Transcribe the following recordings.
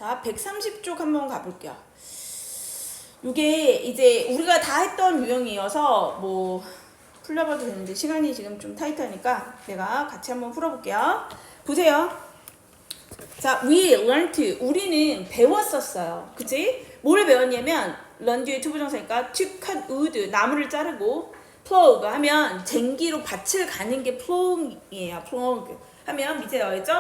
자, 130쪽 한번 가볼게요. 이게 이제 우리가 다 했던 유형이어서 뭐 풀려봐도 되는데 시간이 지금 좀 타이트하니까 내가 같이 한번 풀어볼게요. 보세요. 자, we learned. 우리는 배웠었어요. 그치? 뭘 배웠냐면 learn 뒤에 투부정사니까 to cut wood. 나무를 자르고 plug 하면 쟁기로 밭을 가는 게 plowing이에요. plug 하면 밑에 나와있죠?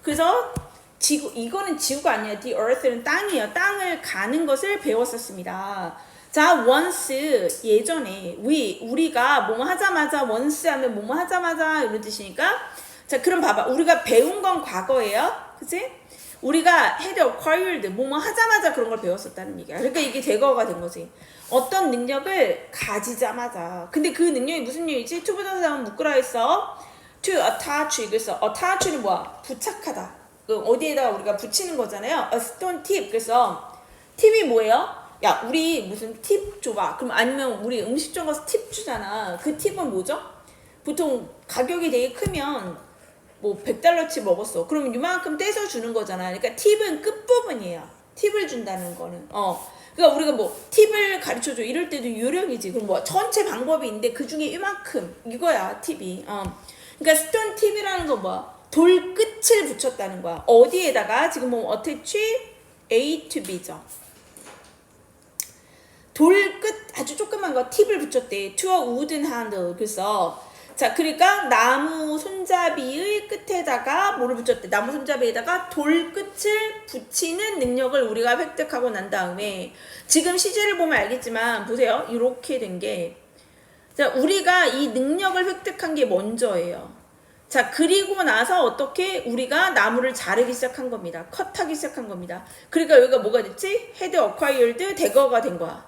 그래서 지구, 이거는 지구가 아니에요. The earth는 땅이에요. 땅을 가는 것을 배웠었습니다. 자, once 예전에 우리가 뭐뭐 하자마자 once 하면 뭐뭐 하자마자 이런 뜻이니까 자, 그럼 봐봐. 우리가 배운 건 과거예요. 그치? 우리가 had acquired 뭐뭐 하자마자 그런 걸 배웠었다는 얘기야. 그러니까 이게 대거가 된 거지. 어떤 능력을 가지자마자. 근데 그 능력이 무슨 능력이지? 투부정사는 묶으라 했어. to attach. 그래서 attach는 뭐야? 부착하다. 어디에다가 우리가 붙이는 거잖아요. A stone tip. 그래서 팁이 뭐예요? 야, 우리 무슨 팁 줘봐. 그럼 아니면 우리 음식점 가서 팁 주잖아. 그 팁은 뭐죠? 보통 가격이 되게 크면 뭐 100달러치 먹었어. 그럼 이만큼 떼서 주는 거잖아. 그러니까 팁은 끝부분이에요. 팁을 준다는 거는. 그러니까 우리가 뭐 팁을 가르쳐줘 이럴 때도 요령이지. 그럼 뭐 전체 방법이 있는데 그 중에 이만큼 이거야 팁이. 그러니까 스톤 팁이라는 건 뭐야? 돌 끝을 붙였다는 거야. 어디에다가 지금 보면 attach A to B죠. 돌 끝 아주 조그만 거 팁을 붙였대. to a wooden handle. 그래서 자, 그러니까 나무 손잡이의 끝에다가 뭐를 붙였대? 나무 손잡이에다가 돌 끝을 붙이는 능력을 우리가 획득하고 난 다음에 지금 시제를 보면 알겠지만 보세요. 이렇게 된 게 자, 우리가 이 능력을 획득한 게 먼저예요. 자, 그리고 나서 어떻게 우리가 나무를 자르기 시작한 겁니다. 컷하기 시작한 겁니다. 그러니까 여기가 뭐가 됐지? had acquired 대거가 된 거야.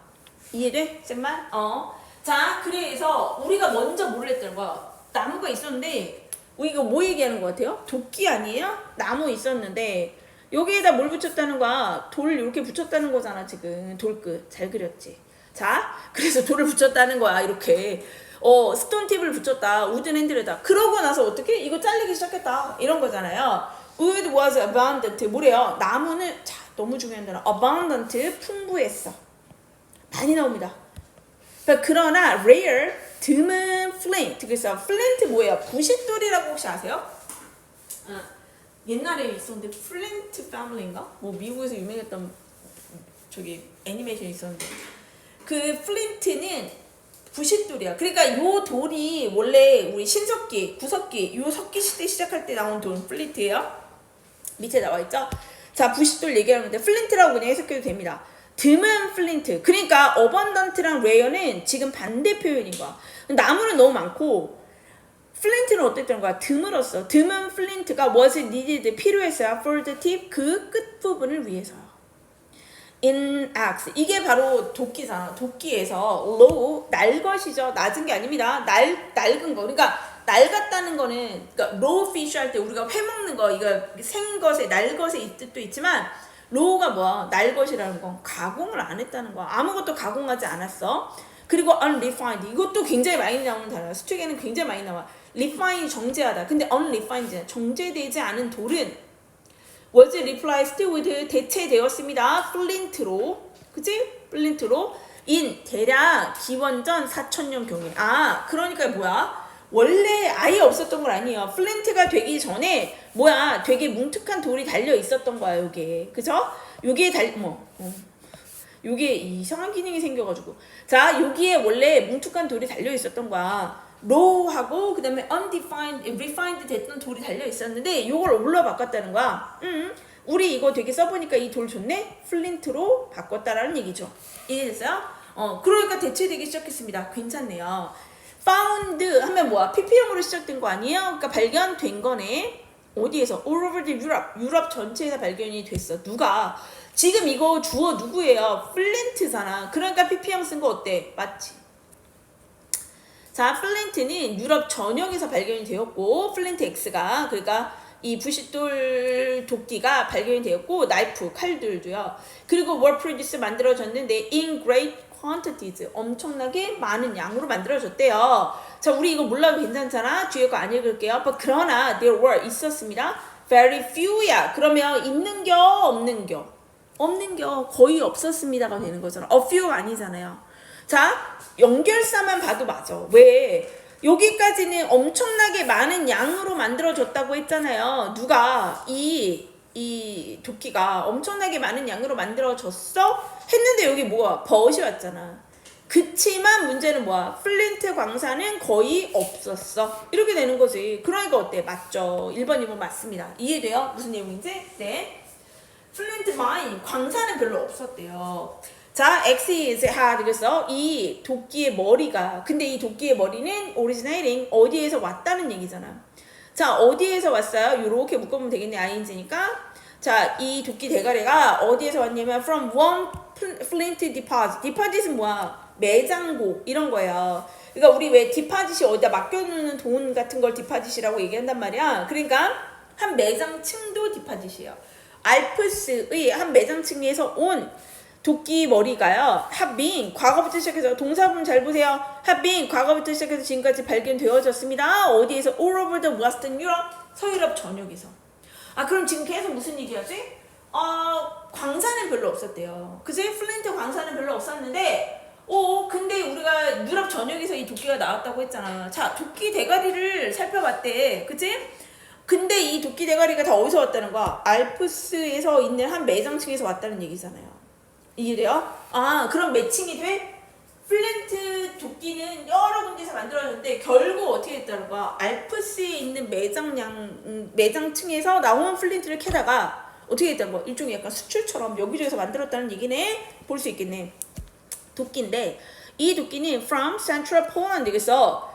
이해돼? 쌤만? 자, 그래서 우리가 먼저 뭐를 했다는 거야? 나무가 있었는데 이거 뭐 얘기하는 것 같아요? 도끼 아니에요? 나무 있었는데 여기에다 뭘 붙였다는 거야? 돌 이렇게 붙였다는 거잖아 지금. 돌끝. 잘 그렸지? 자, 그래서 돌을 붙였다는 거야 이렇게. 스톤 팁을 붙였다. 우든 핸들에다. 그러고 나서 어떻게? 이거 잘리기 시작했다. 이런 거잖아요. Wood was abundant. 뭐래요? 나무는 자, 너무 중요한 단어. abundant. 풍부했어. 많이 나옵니다. 그러나 rare. 드문 flint. 그래서 flint 뭐예요? 부싯돌이라고 혹시 아세요? 옛날에 있었는데 flint family인가? 뭐 미국에서 유명했던 저기 애니메이션이 있었는데 그 flint는 부싯돌이야. 그러니까 요 돌이 원래 우리 신석기, 구석기, 요 석기 시대 시작할 때 나온 돌 플린트예요. 밑에 나와 있죠. 자, 부싯돌 얘기하는 건데 플린트라고 그냥 해석해도 됩니다. 드문 플린트. 그러니까 어번던트랑 레어는 지금 반대 표현인 거야. 나무는 너무 많고 플린트는 어땠던 거야? 드물었어. 드문 플린트가 was needed 필요했어요. for the tip 그 끝 부분을 위해서요. in X 이게 바로 도끼잖아. 도끼에서 low 날것이죠. 낮은 게 아닙니다. 낡은 거. 그러니까 낡았다는 거는 그러니까 raw fish 할 때 우리가 회 먹는 거 이거 생것에 날것에 이 뜻도 있지만 low가 뭐야? 날것이라는 건 가공을 안 했다는 거야. 아무것도 가공하지 않았어. 그리고 unrefined 이것도 굉장히 많이 나오는 단어야. 수특에는 굉장히 많이 나와. refined 정제하다. 근데 unrefined 정제되지 않은 돌은 was replaced with 대체되었습니다. 플린트로. 그치? 플린트로. in 대략 기원전 4000년 경에. 그러니까 뭐야? 원래 아예 없었던 건 아니에요. 플린트가 되기 전에 뭐야? 되게 뭉툭한 돌이 달려 있었던 거야, 요게. 그죠? 요게 요게 이상한 기능이 생겨가지고. 자, 여기에 원래 뭉툭한 돌이 달려 있었던 거야. low하고 그 다음에 undefined, refined 됐던 돌이 달려 있었는데 요걸 올라 바꿨다는 거야. 우리 이거 되게 써보니까 이 돌 좋네? 플린트로 바꿨다라는 얘기죠. 이해됐어요? 그러니까 대체되기 시작했습니다. 괜찮네요. found 하면 뭐야? PP형으로 시작된 거 아니에요? 그러니까 발견된 거네. 어디에서? all over the Europe. 유럽 전체에서 발견이 됐어. 누가? 지금 이거 주어 누구예요? 플린트잖아. 그러니까 PP형 쓴 거 어때? 맞지? 자, 플린트는 유럽 전역에서 발견이 되었고 플린트 X가 그러니까 이 부싯돌 도끼가 발견이 되었고 나이프, 칼들도요. 그리고 were produced 만들어졌는데 in great quantities 엄청나게 많은 양으로 만들어졌대요. 자, 우리 이거 몰라도 괜찮잖아. 뒤에 거 안 읽을게요. 그러나 there were 있었습니다. very few야. 그러면 있는겨 없는겨? 없는 게 거의 없었습니다가 되는 거잖아. a few 아니잖아요. 자, 연결사만 봐도 맞아. 왜? 여기까지는 엄청나게 많은 양으로 만들어졌다고 했잖아요. 누가? 이 도끼가 엄청나게 많은 양으로 만들어졌어? 했는데 여기 뭐야? 벗이 왔잖아. 그치만 문제는 뭐야? 플린트 광산은 거의 없었어. 이렇게 되는 거지. 그러니까 어때? 맞죠? 1번, 2번 맞습니다. 이해돼요? 무슨 내용인지? 네. 플린트 마인, 광산은 별로 없었대요. 자, X is hard. 그래서 이 도끼의 머리가, 근데 이 도끼의 머리는 originating, 어디에서 왔다는 얘기잖아. 자, 어디에서 왔어요? 요렇게 묶어보면 되겠네. ing니까. 자, 이 도끼 대가리가 어디에서 왔냐면 from one flint deposit. deposit은 뭐야? 매장고 이런 거예요. 그러니까 우리 왜 디파짓이 어디다 맡겨놓는 돈 같은 걸 디파짓이라고 얘기한단 말이야. 그러니까 한 매장층도 디파짓이에요. 알프스의 한 매장층에서 온 도끼 머리가요. have been 과거부터 시작해서 동사분 잘 보세요. have been 과거부터 시작해서 지금까지 발견되어졌습니다. 어디에서? all over the western Europe 서유럽 전역에서. 아 그럼 지금 계속 무슨 얘기하지? 광산은 별로 없었대요. 그지? 플린트 광산은 별로 없었는데 근데 우리가 유럽 전역에서 이 도끼가 나왔다고 했잖아. 자, 도끼 대가리를 살펴봤대. 그치? 근데 이 도끼 대가리가 다 어디서 왔다는 거야? 알프스에서 있는 한 매장층에서 왔다는 얘기잖아요. 이해돼요? 아, 그럼 매칭이 돼? 플린트 도끼는 여러 군데서 만들어졌는데 결국 어떻게 됐다는 거야? 알프스에 있는 매장층에서 나온 플린트를 캐다가 어떻게 됐다는 거야? 일종의 약간 수출처럼 여기저기서 만들었다는 얘기네? 볼 수 있겠네. 도끼인데 이 도끼는 from central Poland 그래서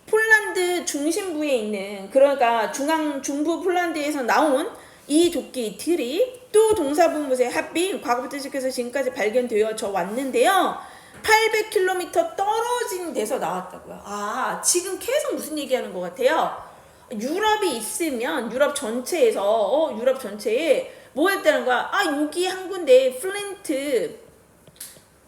폴란드 중심부에 있는 그러니까 중부 폴란드에서 나온 이 도끼들이 또 동사분무새 have been 과거부터 시작해서 지금까지 발견되어져 왔는데요. 800km 떨어진 데서 나왔다고요. 아 지금 계속 무슨 얘기하는 것 같아요. 유럽이 있으면 유럽 전체에서 유럽 전체에 뭐 했다는 거야. 아 여기 한 군데 플린트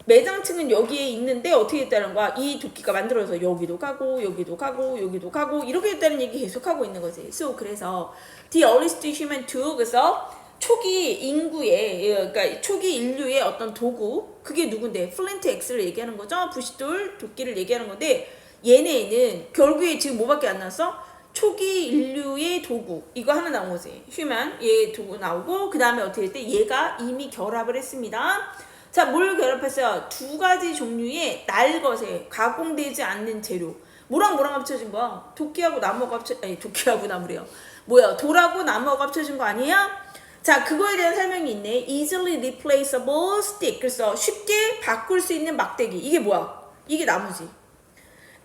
매장층은 여기에 있는데 어떻게 했다는 거야? 이 도끼가 만들어서 여기도 가고 여기도 가고 여기도 가고 이렇게 했다는 얘기 계속하고 있는 거지. So 그래서 the earliest human tool 그래서 초기 인구의 그러니까 초기 인류의 어떤 도구 그게 누군데? 플린트 X를 얘기하는 거죠. 부싯돌 도끼를 얘기하는 건데 얘네는 결국에 지금 뭐밖에 안 나왔어? 초기 인류의 도구 이거 하나 나온 거지. human 얘 도구 나오고 그 다음에 어떻게 했대? 얘가 이미 결합을 했습니다. 자, 뭘 결합했어요? 두 가지 종류의 날것에 가공되지 않는 재료. 뭐랑 합쳐진 거야? 도끼하고 나무가 도끼하고 나무래요. 뭐야? 돌하고 나무가 합쳐진 거 아니에요? 자, 그거에 대한 설명이 있네. easily replaceable stick. 그래서 쉽게 바꿀 수 있는 막대기. 이게 뭐야? 이게 나무지.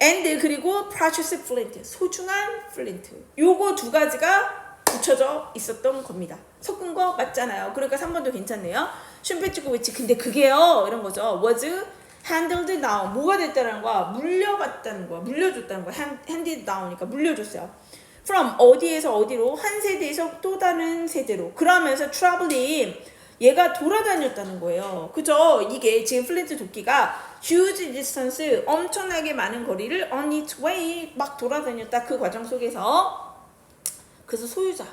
and 그리고 precious flint. 소중한 플린트. 요거 두 가지가 붙여져 있었던 겁니다. 섞은 거 맞잖아요. 그러니까 3번도 괜찮네요. 슈페츠코 위치 근데 그게요 이런 거죠. was handed down 뭐가 됐다는 거야? 물려갔다는 거야. 물려줬다는 거야. handed down이니까 물려줬어요. from 어디에서 어디로 한 세대에서 또 다른 세대로 그러면서 traveling 얘가 돌아다녔다는 거예요. 그죠? 이게 지금 플린트 도끼가 huge distance 엄청나게 많은 거리를 on its way 막 돌아다녔다. 그 과정 속에서 그래서 소유자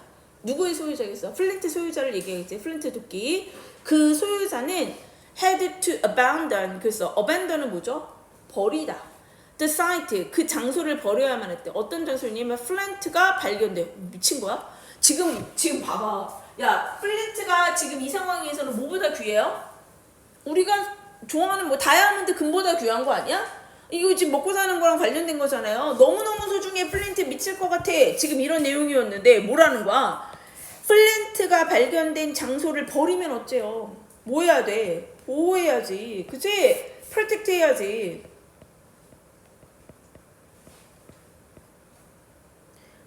누구의 소유자겠어? 플린트 소유자를 얘기하겠지. 플린트 도끼 그 소유자는 had to abandon 그래서 abandon은 뭐죠? 버리다. the site 그 장소를 버려야만 했대. 어떤 장소냐면 플린트가 발견돼. 미친 거야? 지금 봐봐. 야 플린트가 지금 이 상황에서는 뭐보다 귀해요? 우리가 좋아하는 뭐 다이아몬드 금보다 귀한 거 아니야? 이거 지금 먹고 사는 거랑 관련된 거잖아요. 너무너무 소중해. 플린트 미칠 것 같아. 지금 이런 내용이었는데 뭐라는 거야? 플린트가 발견된 장소를 버리면 어째요? 뭐 해야 돼? 보호해야지. 그치? 프로텍트 해야지.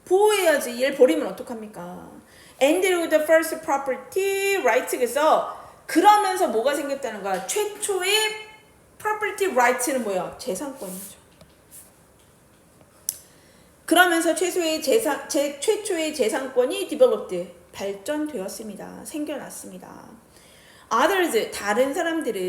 보호해야지. 얘를 버리면 어떡합니까? And the first property right 그래서 그러면서 뭐가 생겼다는 거야? 최초의 property right는 뭐야? 재산권이죠. 최초의 재산권이 developed 발전되었습니다. 생겨났습니다. Others 다른 사람들은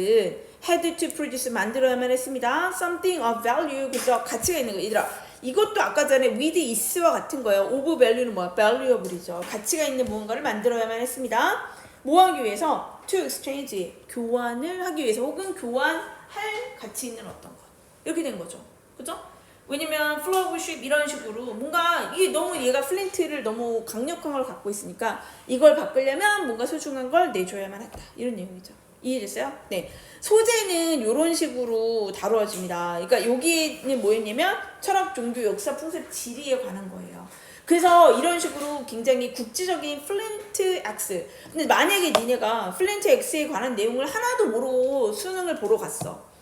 had to produce 만들어야만 했습니다. something of value 그래서 가치가 있는 거. 얘들아 이것도 아까 전에 with is와 같은 거예요. of value는 뭐야? valuable이죠. 가치가 있는 무언가를 만들어야만 했습니다. 뭐 하기 위해서? to exchange, 교환을 하기 위해서 혹은 교환할 가치 있는 어떤 것. 이렇게 된 거죠. 그죠? 왜냐면 플로우십 이런 식으로 뭔가 이게 너무 얘가 플린트를 너무 강력한 걸 갖고 있으니까 이걸 바꾸려면 뭔가 소중한 걸 내줘야만 한다. 이런 내용이죠. 이해됐어요? 네. 소재는 이런 식으로 다루어집니다. 그러니까 여기는 뭐였냐면 철학, 종교, 역사, 풍습, 지리에 관한 거예요. 그래서 이런 식으로 굉장히 국지적인 플린트 X. 근데 만약에 니네가 플린트 X에 관한 내용을 하나도 모르고 수능을 보러 갔어.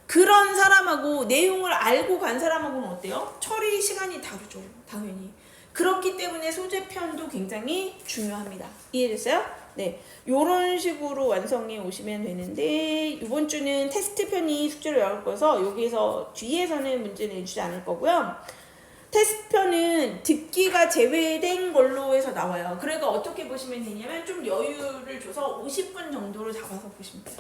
그런 사람하고 내용을 알고 간 사람하고는 어때요? 처리 시간이 다르죠. 당연히. 그렇기 때문에 소재편도 굉장히 중요합니다. 이해됐어요? 네. 요런 식으로 완성해 오시면 되는데 이번 주는 테스트 편이 숙제로 나올 거여서 여기에서 뒤에서는 문제 내주지 않을 거고요. 테스트 편은 듣기가 제외된 걸로 해서 나와요. 그러니까 어떻게 보시면 되냐면 좀 여유를 줘서 50분 정도로 잡아서 보시면 돼요.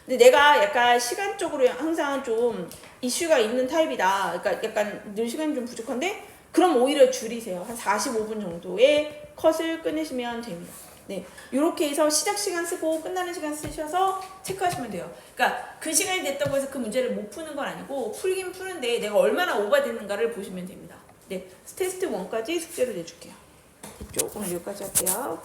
근데 내가 약간 시간적으로 항상 좀 이슈가 있는 타입이다. 그러니까 약간 늘 시간이 좀 부족한데 그럼 오히려 줄이세요. 한 45분 정도의 컷을 끊으시면 됩니다. 네, 이렇게 해서 시작 시간 쓰고 끝나는 시간 쓰셔서 체크하시면 돼요. 그러니까 그 시간이 됐다고 해서 그 문제를 못 푸는 건 아니고 풀긴 푸는데 내가 얼마나 오버됐는가를 보시면 됩니다. 네, 테스트 1까지 숙제를 내줄게요. 됐죠? 오늘 여기까지 할게요.